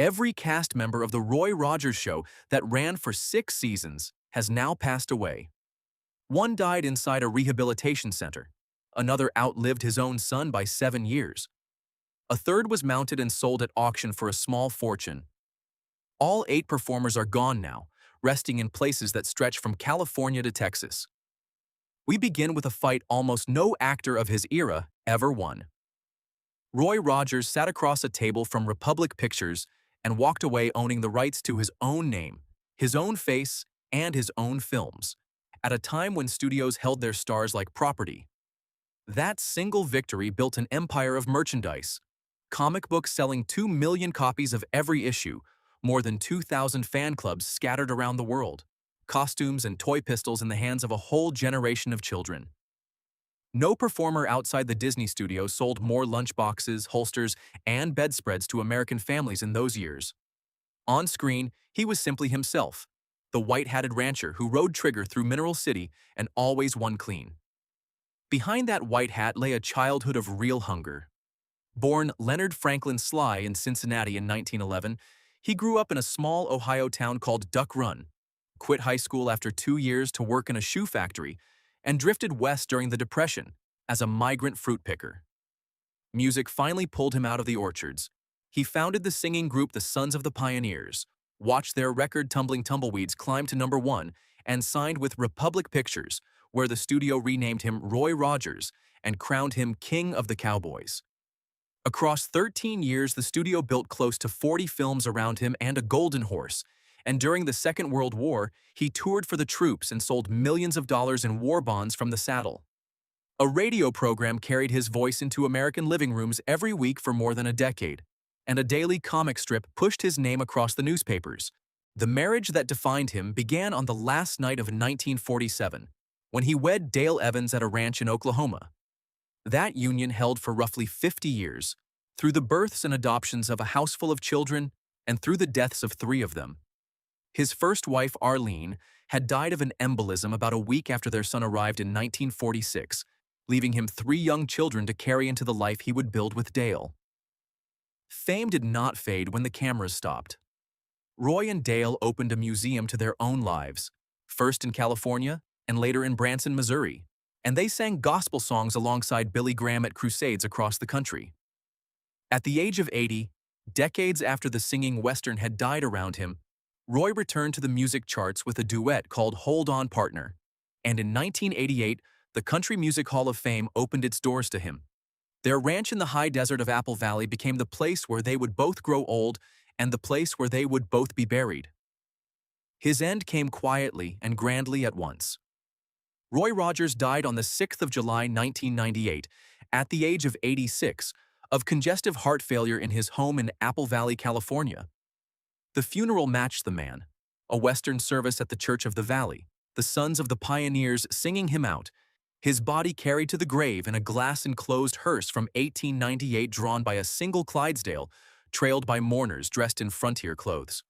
Every cast member of The Roy Rogers Show that ran for 6 seasons has now passed away. One died inside a rehabilitation center. Another outlived his own son by 7 years. A third was mounted and sold at auction for a small fortune. All 8 performers are gone now, resting in places that stretch from California to Texas. We begin with a fight almost no actor of his era ever won. Roy Rogers sat across a table from Republic Pictures and walked away owning the rights to his own name, his own face, and his own films, at a time when studios held their stars like property. That single victory built an empire of merchandise, comic books selling 2 million copies of every issue, more than 2,000 fan clubs scattered around the world, costumes and toy pistols in the hands of a whole generation of children. No performer outside the Disney studio sold more lunchboxes, holsters, and bedspreads to American families in those years. On screen, he was simply himself, the white-hatted rancher who rode Trigger through Mineral City and always won clean. Behind that white hat lay a childhood of real hunger. Born Leonard Franklin Sly in Cincinnati in 1911, he grew up in a small Ohio town called Duck Run, quit high school after 2 years to work in a shoe factory, and drifted west during the Depression as a migrant fruit picker. Music finally pulled him out of the orchards. He founded the singing group the Sons of the Pioneers, watched their record Tumbling Tumbleweeds climb to #1, and signed with Republic Pictures, where the studio renamed him Roy Rogers and crowned him King of the Cowboys. Across 13 years, the studio built close to 40 films around him and a golden horse, and during the Second World War, he toured for the troops and sold millions of dollars in war bonds from the saddle. A radio program carried his voice into American living rooms every week for more than a decade, and a daily comic strip pushed his name across the newspapers. The marriage that defined him began on the last night of 1947, when he wed Dale Evans at a ranch in Oklahoma. That union held for roughly 50 years, through the births and adoptions of a house full of children and through the deaths of 3 of them. His first wife, Arlene, had died of an embolism about a week after their son arrived in 1946, leaving him 3 young children to carry into the life he would build with Dale. Fame did not fade when the cameras stopped. Roy and Dale opened a museum to their own lives, first in California and later in Branson, Missouri, and they sang gospel songs alongside Billy Graham at crusades across the country. At the age of 80, decades after the singing Western had died around him, Roy returned to the music charts with a duet called Hold On Partner, and in 1988, the Country Music Hall of Fame opened its doors to him. Their ranch in the high desert of Apple Valley became the place where they would both grow old and the place where they would both be buried. His end came quietly and grandly at once. Roy Rogers died on the 6th of July, 1998, at the age of 86, of congestive heart failure in his home in Apple Valley, California. The funeral matched the man, a Western service at the Church of the Valley, the Sons of the Pioneers singing him out, his body carried to the grave in a glass-enclosed hearse from 1898 drawn by a single Clydesdale, trailed by mourners dressed in frontier clothes.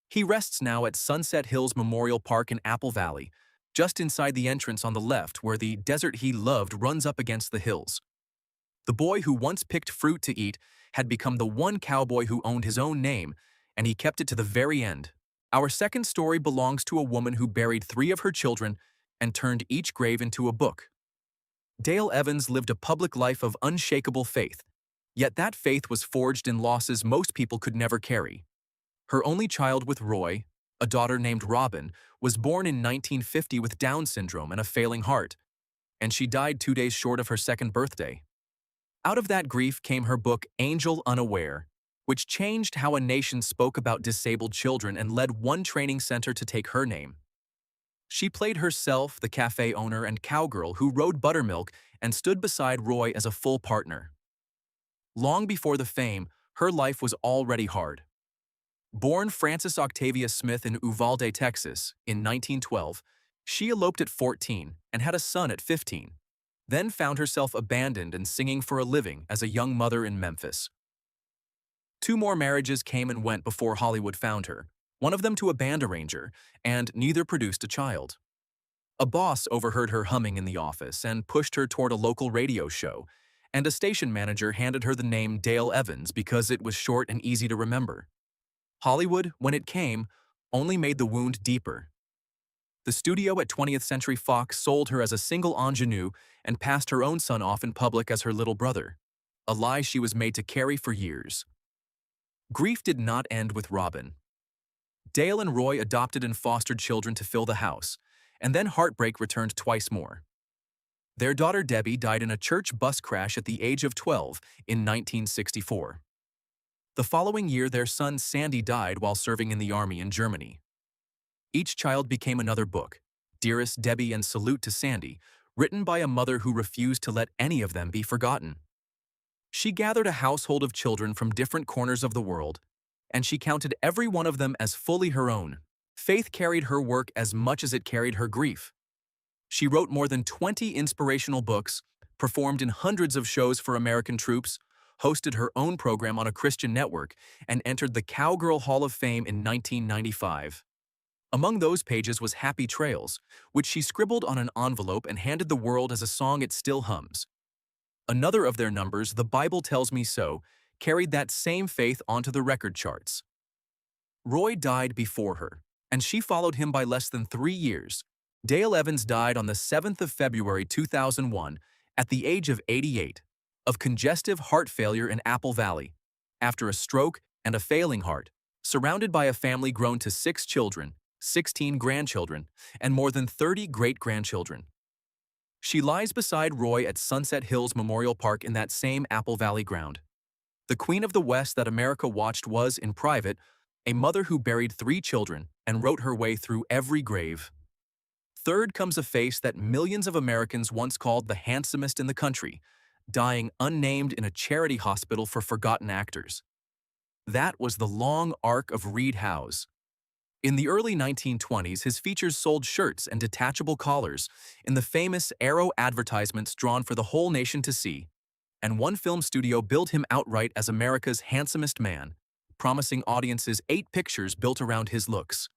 He rests now at Sunset Hills Memorial Park in Apple Valley, just inside the entrance on the left where the desert he loved runs up against the hills. The boy who once picked fruit to eat had become the one cowboy who owned his own name, and he kept it to the very end. Our second story belongs to a woman who buried 3 of her children and turned each grave into a book. Dale Evans lived a public life of unshakable faith, yet that faith was forged in losses most people could never carry. Her only child with Roy, a daughter named Robin, was born in 1950 with Down syndrome and a failing heart, and she died 2 days short of her 2nd birthday. Out of that grief came her book Angel Unaware, which changed how a nation spoke about disabled children and led one training center to take her name. She played herself, the cafe owner and cowgirl who rode buttermilk and stood beside Roy as a full partner. Long before the fame, her life was already hard. Born Frances Octavia Smith in Uvalde, Texas, in 1912, she eloped at 14 and had a son at 15, then found herself abandoned and singing for a living as a young mother in Memphis. 2 more marriages came and went before Hollywood found her, one of them to a band arranger, and neither produced a child. A boss overheard her humming in the office and pushed her toward a local radio show, and a station manager handed her the name Dale Evans because it was short and easy to remember. Hollywood, when it came, only made the wound deeper. The studio at 20th Century Fox sold her as a single ingenue and passed her own son off in public as her little brother, a lie she was made to carry for years. Grief did not end with Robin. Dale and Roy adopted and fostered children to fill the house, and then heartbreak returned twice more. Their daughter Debbie died in a church bus crash at the age of 12 in 1964. The following year, their son Sandy died while serving in the army in Germany. Each child became another book, Dearest Debbie and Salute to Sandy, written by a mother who refused to let any of them be forgotten. She gathered a household of children from different corners of the world, and she counted every one of them as fully her own. Faith carried her work as much as it carried her grief. She wrote more than 20 inspirational books, performed in hundreds of shows for American troops, hosted her own program on a Christian network, and entered the Cowgirl Hall of Fame in 1995. Among those pages was Happy Trails, which she scribbled on an envelope and handed the world as a song it still hums. Another of their numbers, The Bible Tells Me So, carried that same faith onto the record charts. Roy died before her, and she followed him by less than 3 years. Dale Evans died on the 7th of February 2001 at the age of 88, of congestive heart failure in Apple Valley, after a stroke and a failing heart, surrounded by a family grown to 6 children, 16 grandchildren, and more than 30 great-grandchildren. She lies beside Roy at Sunset Hills Memorial Park in that same Apple Valley ground. The Queen of the West that America watched was, in private, a mother who buried 3 children and wrote her way through every grave. Third comes a face that millions of Americans once called the handsomest in the country, dying unnamed in a charity hospital for forgotten actors. That was the long arc of Reed Howes. In the early 1920s, his features sold shirts and detachable collars in the famous Arrow advertisements drawn for the whole nation to see, and one film studio billed him outright as America's handsomest man, promising audiences 8 pictures built around his looks.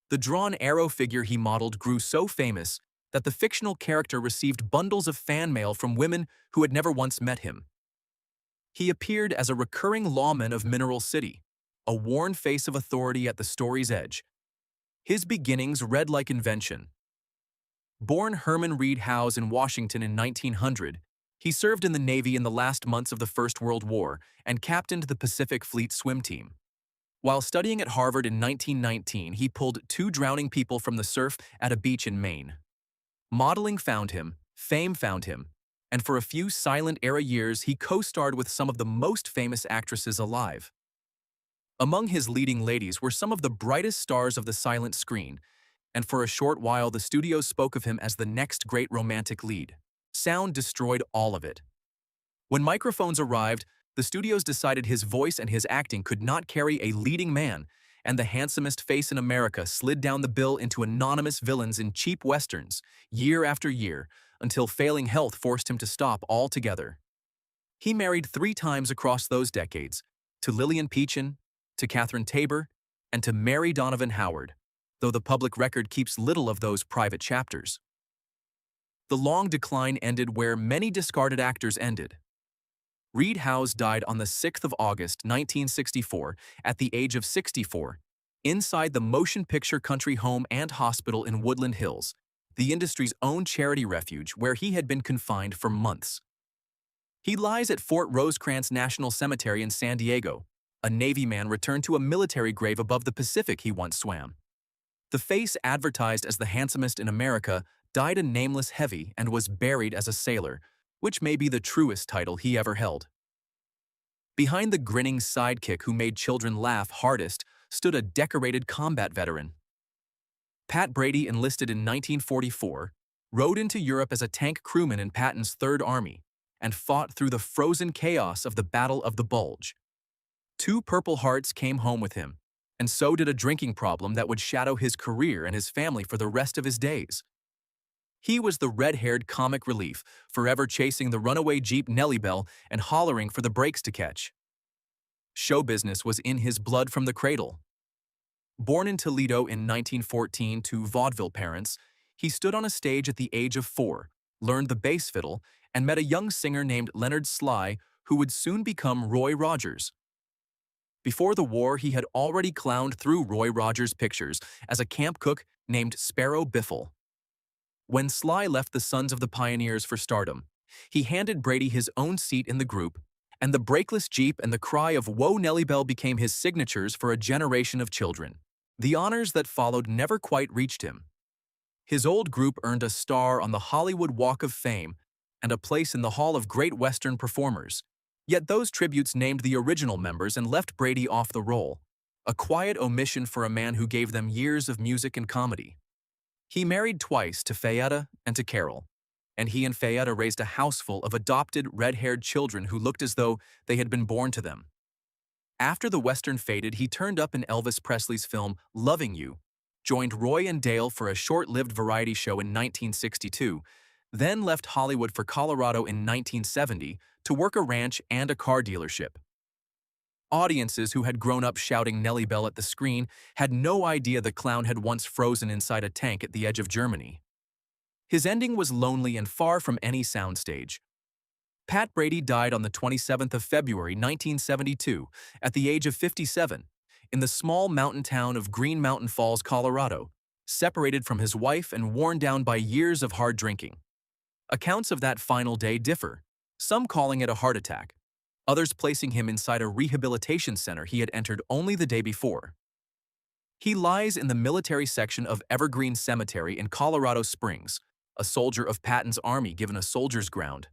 The drawn Arrow figure he modeled grew so famous that the fictional character received bundles of fan mail from women who had never once met him. He appeared as a recurring lawman of Mineral City, a worn face of authority at the story's edge. His beginnings read like invention. Born Herman Reed Howes in Washington in 1900, he served in the Navy in the last months of the First World War and captained the Pacific Fleet swim team. While studying at Harvard in 1919, he pulled 2 drowning people from the surf at a beach in Maine. Modeling found him, fame found him, and for a few silent-era years he co-starred with some of the most famous actresses alive. Among his leading ladies were some of the brightest stars of the silent screen, and for a short while the studios spoke of him as the next great romantic lead. Sound destroyed all of it. When microphones arrived, the studios decided his voice and his acting could not carry a leading man, and the handsomest face in America slid down the bill into anonymous villains in cheap westerns, year after year, until failing health forced him to stop altogether. He married 3 times across those decades, to Lillian Peachin, to Catherine Tabor, and to Mary Donovan Howard, though the public record keeps little of those private chapters. The long decline ended where many discarded actors ended. Reed Howes died on the 6th of August, 1964, at the age of 64, inside the Motion Picture Country Home and Hospital in Woodland Hills, the industry's own charity refuge where he had been confined for months. He lies at Fort Rosecrans National Cemetery in San Diego, a Navy man returned to a military grave above the Pacific he once swam. The face advertised as the handsomest in America died a nameless heavy and was buried as a sailor, which may be the truest title he ever held. Behind the grinning sidekick who made children laugh hardest stood a decorated combat veteran. Pat Brady enlisted in 1944, rode into Europe as a tank crewman in Patton's Third Army, and fought through the frozen chaos of the Battle of the Bulge. 2 Purple Hearts came home with him, and so did a drinking problem that would shadow his career and his family for the rest of his days. He was the red-haired comic relief, forever chasing the runaway Jeep Nellie Bell and hollering for the brakes to catch. Show business was in his blood from the cradle. Born in Toledo in 1914 to vaudeville parents, he stood on a stage at the age of 4, learned the bass fiddle, and met a young singer named Leonard Sly who would soon become Roy Rogers. Before the war, he had already clowned through Roy Rogers' pictures as a camp cook named Sparrow Biffle. When Sly left the Sons of the Pioneers for stardom, he handed Brady his own seat in the group, and the brakeless Jeep and the cry of "Whoa, Nellie Bell" became his signatures for a generation of children. The honors that followed never quite reached him. His old group earned a star on the Hollywood Walk of Fame and a place in the Hall of Great Western Performers. Yet those tributes named the original members and left Brady off the roll, a quiet omission for a man who gave them years of music and comedy. He married twice, to Fayetta and to Carol, and he and Fayetta raised a houseful of adopted red-haired children who looked as though they had been born to them. After the Western faded, he turned up in Elvis Presley's film Loving You, joined Roy and Dale for a short-lived variety show in 1962, then left Hollywood for Colorado in 1970 to work a ranch and a car dealership. Audiences who had grown up shouting Nellie Bell at the screen had no idea the clown had once frozen inside a tank at the edge of Germany. His ending was lonely and far from any soundstage. Pat Brady died on the 27th of February 1972 at the age of 57 in the small mountain town of Green Mountain Falls, Colorado, separated from his wife and worn down by years of hard drinking. Accounts of that final day differ, some calling it a heart attack, others placing him inside a rehabilitation center he had entered only the day before. He lies in the military section of Evergreen Cemetery in Colorado Springs, a soldier of Patton's army given a soldier's ground.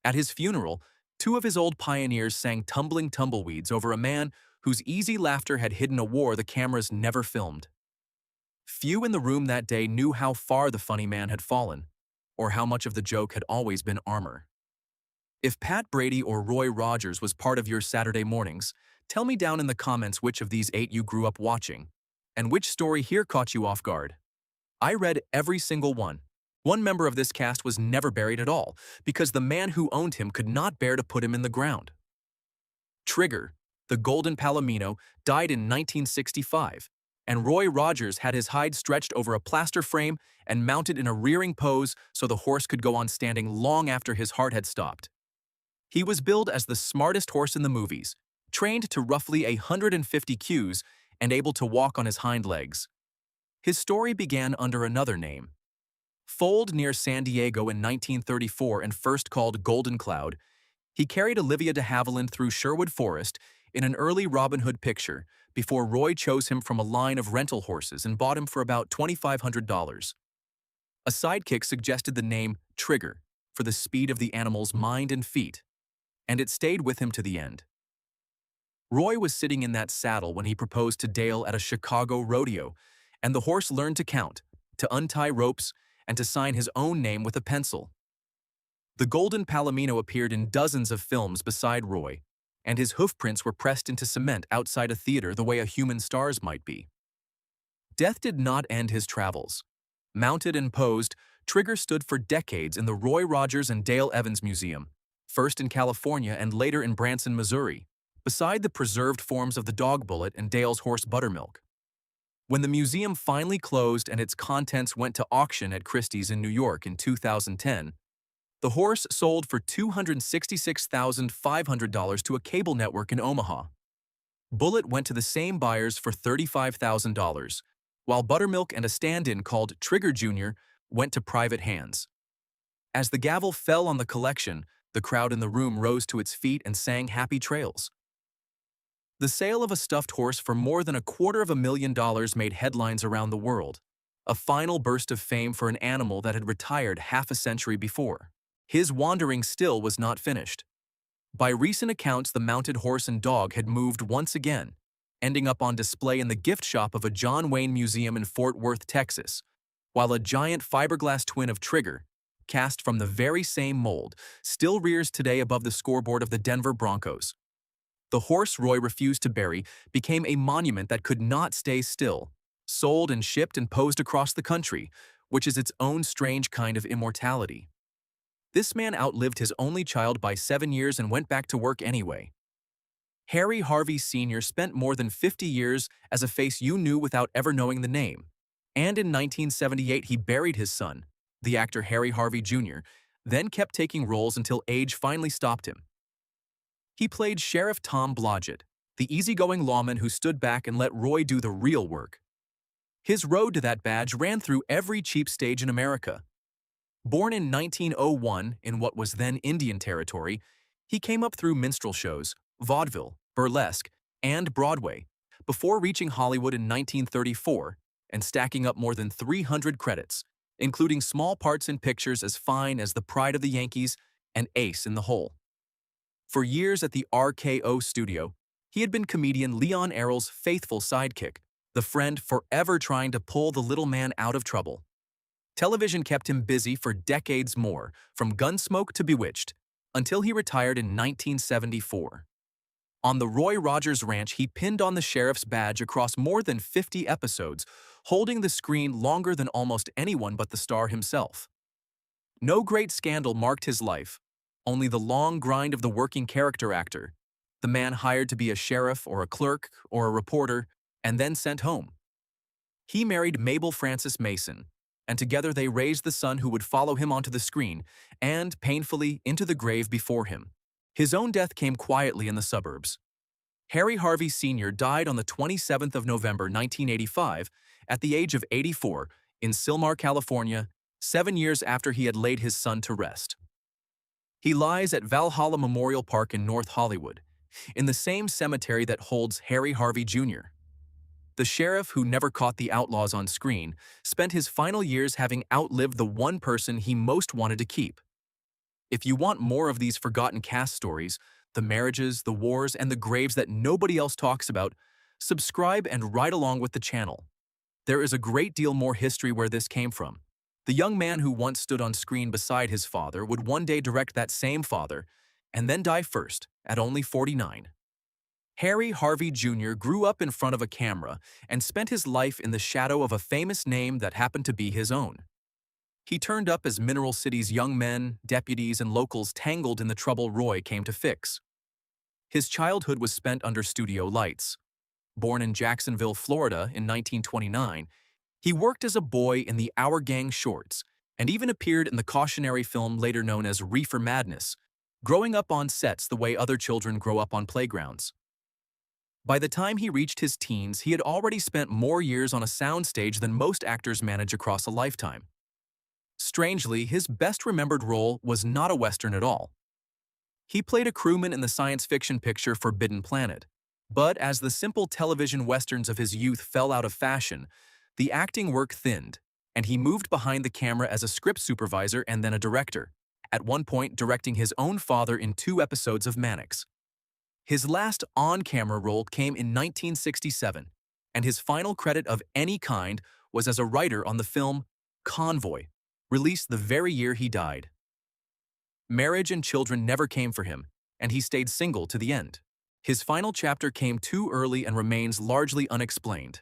At his funeral, two of his old pioneers sang Tumbling Tumbleweeds over a man whose easy laughter had hidden a war the cameras never filmed. Few in the room that day knew how far the funny man had fallen, or how much of the joke had always been armor. If Pat Brady or Roy Rogers was part of your Saturday mornings, tell me down in the comments which of these 8 you grew up watching, and which story here caught you off guard. I read every single one. One member of this cast was never buried at all, because the man who owned him could not bear to put him in the ground. Trigger, the golden palomino, died in 1965, and Roy Rogers had his hide stretched over a plaster frame and mounted in a rearing pose so the horse could go on standing long after his heart had stopped. He was billed as the smartest horse in the movies, trained to roughly 150 cues and able to walk on his hind legs. His story began under another name. Foaled near San Diego in 1934 and first called Golden Cloud, he carried Olivia de Havilland through Sherwood Forest in an early Robin Hood picture before Roy chose him from a line of rental horses and bought him for about $2,500. A sidekick suggested the name Trigger for the speed of the animal's mind and feet, and it stayed with him to the end. Roy was sitting in that saddle when he proposed to Dale at a Chicago rodeo, and the horse learned to count, to untie ropes, and to sign his own name with a pencil. The Golden Palomino appeared in dozens of films beside Roy, and his hoofprints were pressed into cement outside a theater the way a human star's might be. Death did not end his travels. Mounted and posed, Trigger stood for decades in the Roy Rogers and Dale Evans Museum, first in California and later in Branson, Missouri, beside the preserved forms of the dog bullet and Dale's horse Buttermilk. When the museum finally closed and its contents went to auction at Christie's in New York in 2010, the horse sold for $266,500 to a cable network in Omaha. Bullet went to the same buyers for $35,000, while Buttermilk and a stand-in called Trigger Jr. went to private hands. As the gavel fell on the collection, the crowd in the room rose to its feet and sang Happy Trails. The sale of a stuffed horse for more than $250,000 made headlines around the world, a final burst of fame for an animal that had retired half a century before. His wandering still was not finished. By recent accounts, the mounted horse and dog had moved once again, ending up on display in the gift shop of a John Wayne museum in Fort Worth, Texas, while a giant fiberglass twin of Trigger, cast from the very same mold, still rears today above the scoreboard of the Denver Broncos. The horse Roy refused to bury became a monument that could not stay still, sold and shipped and posed across the country, which is its own strange kind of immortality. This man outlived his only child by 7 years and went back to work anyway. Harry Harvey Sr. spent more than 50 years as a face you knew without ever knowing the name, and in 1978 he buried his son, the actor Harry Harvey Jr., then kept taking roles until age finally stopped him. He played Sheriff Tom Blodgett, the easygoing lawman who stood back and let Roy do the real work. His road to that badge ran through every cheap stage in America. Born in 1901 in what was then Indian Territory, he came up through minstrel shows, vaudeville, burlesque, and Broadway, before reaching Hollywood in 1934 and stacking up more than 300 credits, including small parts in pictures as fine as The Pride of the Yankees and Ace in the Hole. For years at the RKO studio, he had been comedian Leon Errol's faithful sidekick, the friend forever trying to pull the little man out of trouble. Television kept him busy for decades more, from Gunsmoke to Bewitched, until he retired in 1974. On the Roy Rogers Ranch, he pinned on the sheriff's badge across more than 50 episodes, holding the screen longer than almost anyone but the star himself. No great scandal marked his life, only the long grind of the working character actor, the man hired to be a sheriff or a clerk or a reporter, and then sent home. He married Mabel Frances Mason, and together they raised the son who would follow him onto the screen and, painfully, into the grave before him. His own death came quietly in the suburbs. Harry Harvey Sr. died on the 27th of November 1985 at the age of 84 in Sylmar, California, 7 years after he had laid his son to rest. He lies at Valhalla Memorial Park in North Hollywood, in the same cemetery that holds Harry Harvey Jr. The sheriff who never caught the outlaws on screen spent his final years having outlived the one person he most wanted to keep. If you want more of these forgotten cast stories, the marriages, the wars, and the graves that nobody else talks about, subscribe and ride along with the channel. There is a great deal more history where this came from. The young man who once stood on screen beside his father would one day direct that same father, and then die first, at only 49. Harry Harvey Jr. grew up in front of a camera and spent his life in the shadow of a famous name that happened to be his own. He turned up as Mineral City's young men, deputies, and locals tangled in the trouble Roy came to fix. His childhood was spent under studio lights. Born in Jacksonville, Florida in 1929, he worked as a boy in the Our Gang shorts and even appeared in the cautionary film later known as Reefer Madness, growing up on sets the way other children grow up on playgrounds. By the time he reached his teens, he had already spent more years on a soundstage than most actors manage across a lifetime. Strangely, his best-remembered role was not a Western at all. He played a crewman in the science fiction picture Forbidden Planet, but as the simple television westerns of his youth fell out of fashion, the acting work thinned, and he moved behind the camera as a script supervisor and then a director, at one point directing his own father in 2 episodes of Mannix. His last on-camera role came in 1967, and his final credit of any kind was as a writer on the film Convoy, released the very year he died. Marriage and children never came for him, and he stayed single to the end. His final chapter came too early and remains largely unexplained.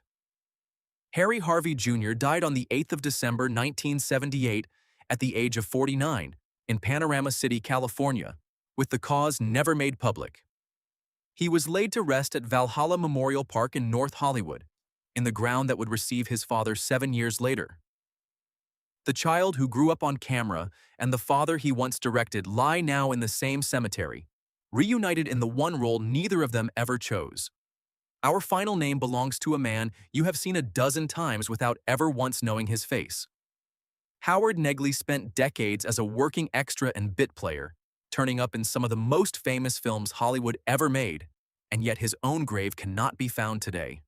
Harry Harvey Jr. died on the 8th of December 1978 at the age of 49 in Panorama City, California, with the cause never made public. He was laid to rest at Valhalla Memorial Park in North Hollywood, in the ground that would receive his father 7 years later. The child who grew up on camera and the father he once directed lie now in the same cemetery, reunited in the one role neither of them ever chose. Our final name belongs to a man you have seen a dozen times without ever once knowing his face. Howard Negley spent decades as a working extra and bit player, turning up in some of the most famous films Hollywood ever made, and yet his own grave cannot be found today.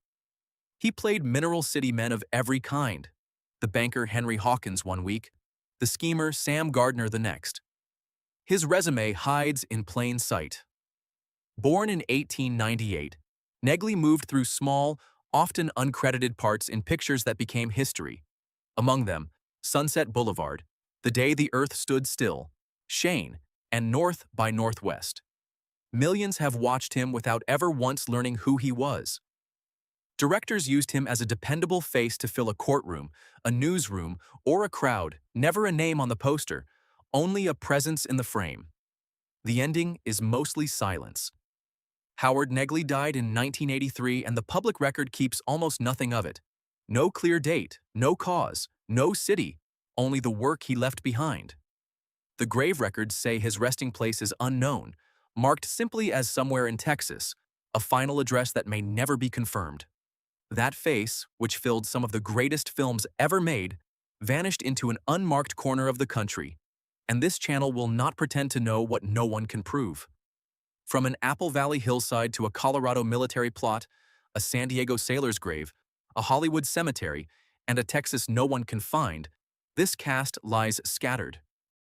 He played Mineral City men of every kind, the banker Henry Hawkins one week, the schemer Sam Gardner the next. His resume hides in plain sight. Born in 1898, Negley moved through small, often uncredited parts in pictures that became history. Among them, Sunset Boulevard, The Day the Earth Stood Still, Shane, and North by Northwest. Millions have watched him without ever once learning who he was. Directors used him as a dependable face to fill a courtroom, a newsroom, or a crowd, never a name on the poster, only a presence in the frame. The ending is mostly silence. Howard Negley died in 1983 and the public record keeps almost nothing of it. No clear date, no cause, no city, only the work he left behind. The grave records say his resting place is unknown, marked simply as somewhere in Texas, a final address that may never be confirmed. That face, which filled some of the greatest films ever made, vanished into an unmarked corner of the country, and this channel will not pretend to know what no one can prove. From an Apple Valley hillside to a Colorado military plot, a San Diego sailor's grave, a Hollywood cemetery, and a Texas no one can find, this cast lies scattered.